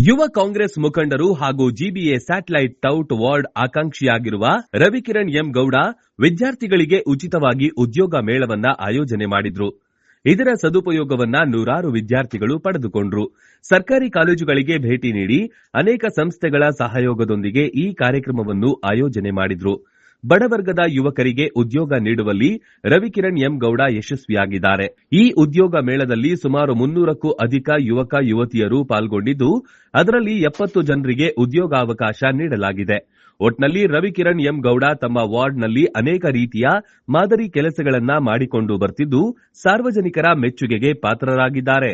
ಯುವ ಕಾಂಗ್ರೆಸ್ ಮುಖಂಡರು ಹಾಗೂ ಜಿಬಿಎ ಸ್ಯಾಟಲೈಟ್ ಟೌಟ್ ವಾರ್ಡ್ ಆಕಾಂಕ್ಷಿಯಾಗಿರುವ ರವಿಕಿರಣ್ ಎಂ ಗೌಡ ವಿದ್ಯಾರ್ಥಿಗಳಿಗೆ ಉಚಿತವಾಗಿ ಉದ್ಯೋಗ ಮೇಳವನ್ನ ಆಯೋಜನೆ ಮಾಡಿದ್ರು. ಇದರ ಸದುಪಯೋಗವನ್ನ ನೂರಾರು ವಿದ್ಯಾರ್ಥಿಗಳು ಪಡೆದುಕೊಂಡ್ರು. ಸರ್ಕಾರಿ ಕಾಲೇಜುಗಳಿಗೆ ಭೇಟಿ ನೀಡಿ ಅನೇಕ ಸಂಸ್ಥೆಗಳ ಸಹಯೋಗದೊಂದಿಗೆ ಈ ಕಾರ್ಯಕ್ರಮವನ್ನು ಆಯೋಜನೆ ಮಾಡಿದ್ರು. ಬಡವರ್ಗದ ಯುವಕರಿಗೆ ಉದ್ಯೋಗ ನೀಡುವಲ್ಲಿ ರವಿಕಿರಣ್ ಎಂ ಗೌಡ ಯಶಸ್ವಿಯಾಗಿದ್ದಾರೆ. ಈ ಉದ್ಯೋಗ ಮೇಳದಲ್ಲಿ ಸುಮಾರು 300ಕ್ಕೂ ಅಧಿಕ ಯುವಕ ಯುವತಿಯರು ಪಾಲ್ಗೊಂಡಿದ್ದು, ಅದರಲ್ಲಿ 70 ಜನರಿಗೆ ಉದ್ಯೋಗಾವಕಾಶ ನೀಡಲಾಗಿದೆ. ಒಟ್ನಲ್ಲಿ ರವಿಕಿರಣ್ ಎಂ ಗೌಡ ತಮ್ಮ ವಾರ್ಡ್ನಲ್ಲಿ ಅನೇಕ ರೀತಿಯ ಮಾದರಿ ಕೆಲಸಗಳನ್ನ ಮಾಡಿಕೊಂಡು ಬರ್ತಿದ್ದು, ಸಾರ್ವಜನಿಕರ ಮೆಚ್ಚುಗೆಗೆ ಪಾತ್ರರಾಗಿದ್ದಾರೆ.